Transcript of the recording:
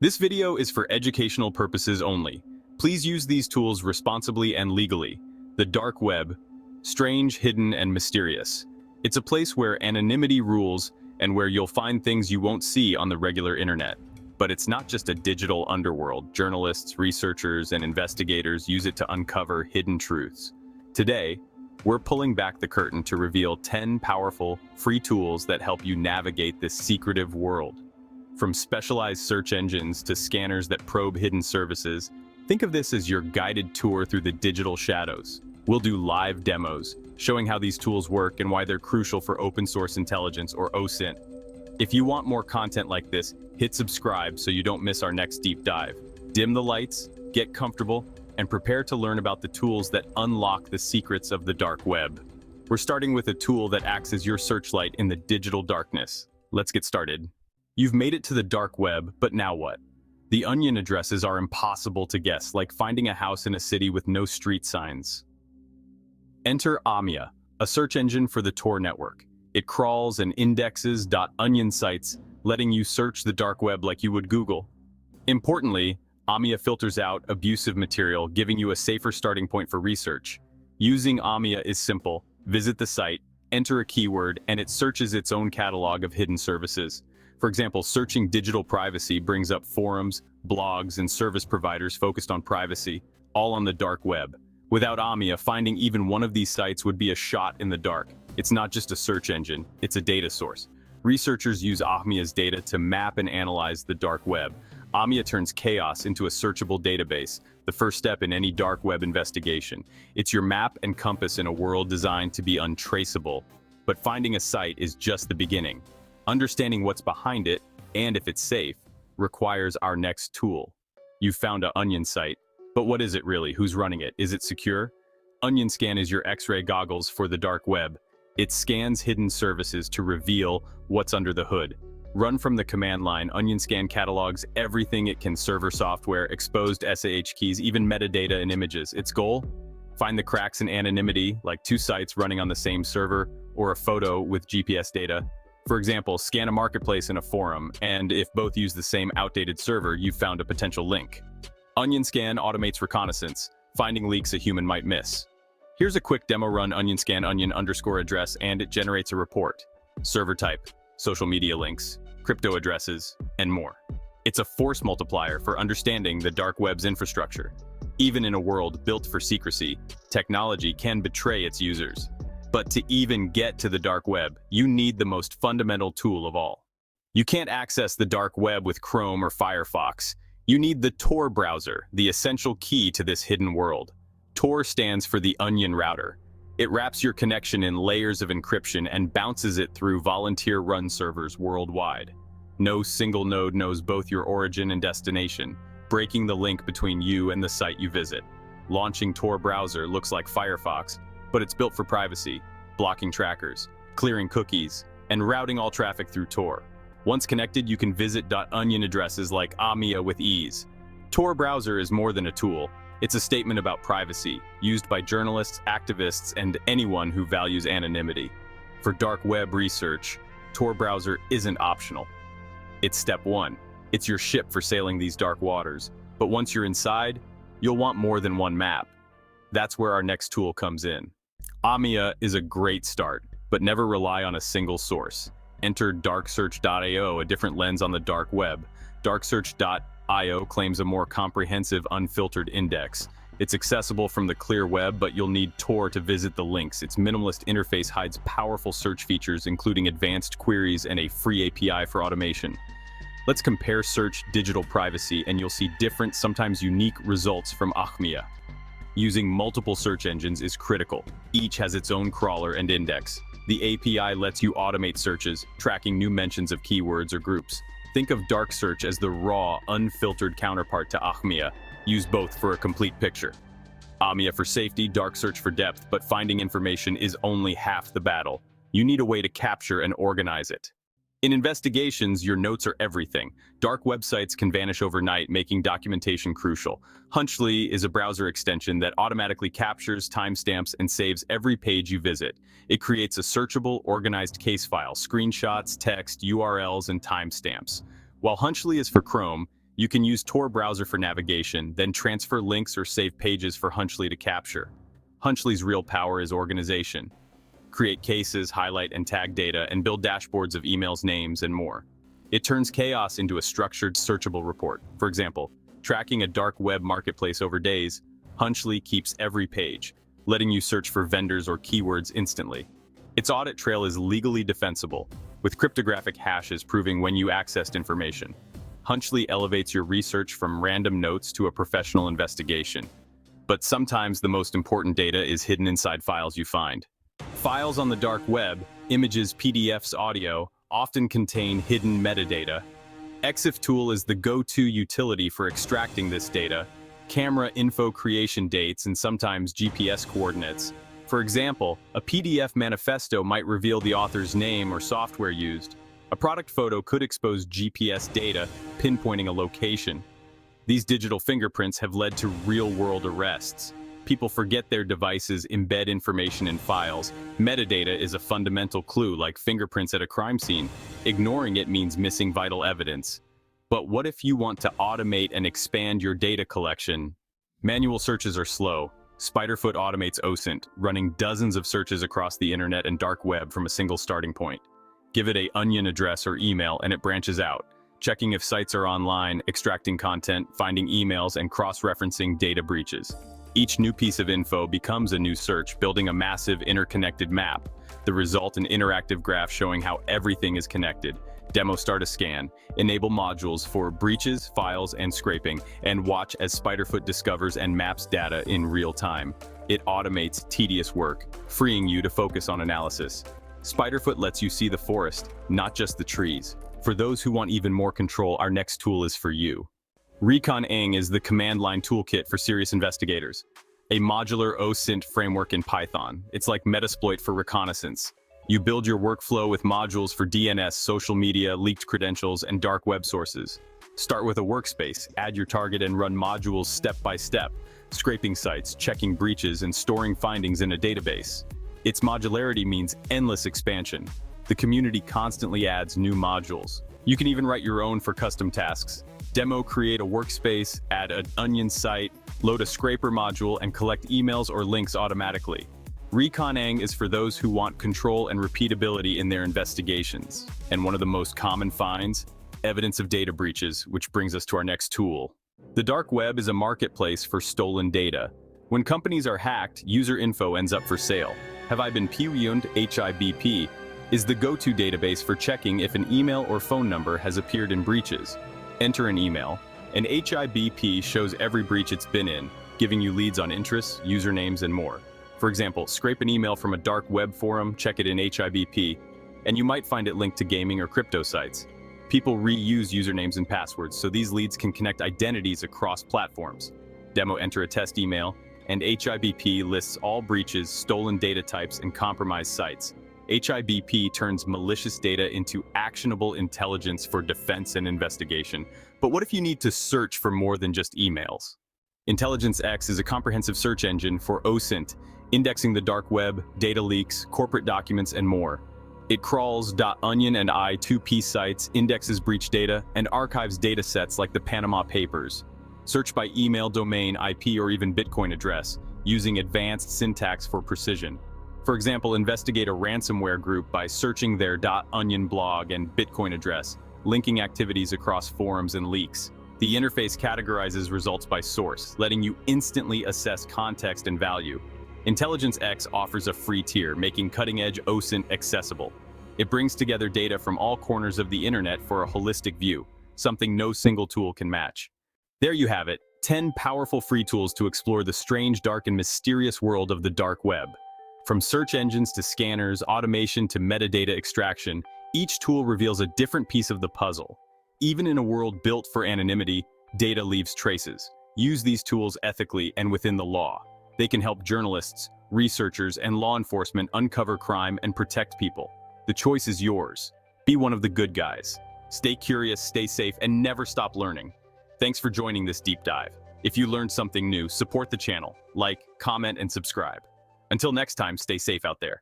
This video is for educational purposes only. Please use these tools responsibly and legally. The dark web, strange, hidden, and mysterious. It's a place where anonymity rules and where you'll find things you won't see on the regular internet. But it's not just a digital underworld. Journalists, researchers, and investigators use it to uncover hidden truths. Today, we're pulling back the curtain to reveal 10 powerful, free tools that help you navigate this secretive world. From specialized search engines to scanners that probe hidden services, think of this as your guided tour through the digital shadows. We'll do live demos, showing how these tools work and why they're crucial for open source intelligence, or OSINT. If you want more content like this, hit subscribe so you don't miss our next deep dive. Dim the lights, get comfortable, and prepare to learn about the tools that unlock the secrets of the dark web. We're starting with a tool that acts as your searchlight in the digital darkness. Let's get started. You've made it to the dark web, but now what? The onion addresses are impossible to guess, like finding a house in a city with no street signs. Enter Ahmia, a search engine for the Tor network. It crawls and indexes .onion sites, letting you search the dark web like you would Google. Importantly, Ahmia filters out abusive material, giving you a safer starting point for research. Using Ahmia is simple. Visit the site, enter a keyword, and it searches its own catalog of hidden services. For example, searching digital privacy brings up forums, blogs, and service providers focused on privacy, all on the dark web. Without Ahmia, finding even one of these sites would be a shot in the dark. It's not just a search engine, it's a data source. Researchers use Ahmia's data to map and analyze the dark web. Ahmia turns chaos into a searchable database, the first step in any dark web investigation. It's your map and compass in a world designed to be untraceable. But finding a site is just the beginning. Understanding what's behind it, and if it's safe, requires our next tool. You've found an onion site, but what is it really? Who's running it? Is it secure? OnionScan is your X-ray goggles for the dark web. It scans hidden services to reveal what's under the hood. Run from the command line, OnionScan catalogs everything it can: server software, exposed SSH keys, even metadata and images. Its goal? Find the cracks in anonymity, like two sites running on the same server, or a photo with GPS data. For example, scan a marketplace in a forum, and if both use the same outdated server, you've found a potential link. OnionScan automates reconnaissance, finding leaks a human might miss. Here's a quick demo run: OnionScan onion_address, and it generates a report. Server type, social media links, crypto addresses, and more. It's a force multiplier for understanding the dark web's infrastructure. Even in a world built for secrecy, technology can betray its users. But to even get to the dark web, you need the most fundamental tool of all. You can't access the dark web with Chrome or Firefox. You need the Tor browser, the essential key to this hidden world. Tor stands for the onion router. It wraps your connection in layers of encryption and bounces it through volunteer-run servers worldwide. No single node knows both your origin and destination, breaking the link between you and the site you visit. Launching Tor browser looks like Firefox, but it's built for privacy, blocking trackers, clearing cookies, and routing all traffic through Tor. Once connected, you can visit .onion addresses like Ahmia with ease. Tor browser is more than a tool. It's a statement about privacy, used by journalists, activists, and anyone who values anonymity. For dark web research, Tor browser isn't optional. It's step one. It's your ship for sailing these dark waters. But once you're inside, you'll want more than one map. That's where our next tool comes in. Ahmia is a great start, but never rely on a single source. Enter darksearch.io, a different lens on the dark web. Darksearch.io claims a more comprehensive, unfiltered index. It's accessible from the clear web, but you'll need Tor to visit the links. Its minimalist interface hides powerful search features, including advanced queries and a free API for automation. Let's compare search digital privacy, and you'll see different, sometimes unique results from Ahmia. Using multiple search engines is critical. Each has its own crawler and index. The API lets you automate searches, tracking new mentions of keywords or groups. Think of dark search as the raw, unfiltered counterpart to Ahmia. Use both for a complete picture. Ahmia for safety, dark search for depth, but finding information is only half the battle. You need a way to capture and organize it. In investigations, your notes are everything. Dark websites can vanish overnight, making documentation crucial. Hunchly is a browser extension that automatically captures, timestamps, and saves every page you visit. It creates a searchable, organized case file, screenshots, text, URLs, and timestamps. While Hunchly is for Chrome, You can use Tor Browser for navigation, then transfer links or save pages for Hunchly to capture. Hunchly's real power is organization. Create cases, highlight and tag data, and build dashboards of emails, names, and more. It turns chaos into a structured, searchable report. For example, tracking a dark web marketplace over days, Hunchly keeps every page, letting you search for vendors or keywords instantly. Its audit trail is legally defensible, with cryptographic hashes proving when you accessed information. Hunchly elevates your research from random notes to a professional investigation. But sometimes the most important data is hidden inside files you find. Files on the dark web, images, PDFs, audio, often contain hidden metadata. ExifTool is the go-to utility for extracting this data, camera info, creation dates, and sometimes GPS coordinates. For example, a PDF manifesto might reveal the author's name or software used. A product photo could expose GPS data, pinpointing a location. These digital fingerprints have led to real-world arrests. People forget their devices, embed information in files. Metadata is a fundamental clue, like fingerprints at a crime scene. Ignoring it means missing vital evidence. But what if you want to automate and expand your data collection? Manual searches are slow. SpiderFoot automates OSINT, running dozens of searches across the internet and dark web from a single starting point. Give it an onion address or email and it branches out, checking if sites are online, extracting content, finding emails, and cross-referencing data breaches. Each new piece of info becomes a new search, building a massive interconnected map. The result, an interactive graph showing how everything is connected. Demo start a scan, enable modules for breaches, files, and scraping, and watch as SpiderFoot discovers and maps data in real time. It automates tedious work, freeing you to focus on analysis. SpiderFoot lets you see the forest, not just the trees. For those who want even more control, our next tool is for you. Recon-ng is the command line toolkit for serious investigators. A modular OSINT framework in Python. It's like Metasploit for reconnaissance. You build your workflow with modules for DNS, social media, leaked credentials, and dark web sources. Start with a workspace, add your target and run modules step by step, scraping sites, checking breaches, and storing findings in a database. Its modularity means endless expansion. The community constantly adds new modules. You can even write your own for custom tasks. Demo, create a workspace, add an onion site, load a scraper module, and collect emails or links automatically. Recon-ng is for those who want control and repeatability in their investigations. And one of the most common finds, evidence of data breaches, which brings us to our next tool. The dark web is a marketplace for stolen data. When companies are hacked, user info ends up for sale. Have I been Pwned? HIBP is the go-to database for checking if an email or phone number has appeared in breaches. Enter an email, and HIBP shows every breach it's been in, giving you leads on interests, usernames, and more. For example, scrape an email from a dark web forum, check it in HIBP, and you might find it linked to gaming or crypto sites. People reuse usernames and passwords, so these leads can connect identities across platforms. Demo, enter a test email, and HIBP lists all breaches, stolen data types, and compromised sites. HIBP turns malicious data into actionable intelligence for defense and investigation. But what if you need to search for more than just emails? Intelligence X is a comprehensive search engine for OSINT, indexing the dark web, data leaks, corporate documents, and more. It crawls .onion and I2P sites, indexes breach data, and archives data sets like the Panama Papers. Search by email, domain, IP, or even Bitcoin address, using advanced syntax for precision. For example, investigate a ransomware group by searching their .onion blog and Bitcoin address, linking activities across forums and leaks. The interface categorizes results by source, letting you instantly assess context and value. Intelligence X offers a free tier, making cutting-edge OSINT accessible. It brings together data from all corners of the internet for a holistic view, something no single tool can match. There you have it, 10 powerful free tools to explore the strange, dark, and mysterious world of the dark web. From search engines to scanners, automation to metadata extraction, each tool reveals a different piece of the puzzle. Even in a world built for anonymity, data leaves traces. Use these tools ethically and within the law. They can help journalists, researchers, and law enforcement uncover crime and protect people. The choice is yours. Be one of the good guys. Stay curious, stay safe, and never stop learning. Thanks for joining this deep dive. If you learned something new, support the channel, like, comment, and subscribe. Until next time, stay safe out there.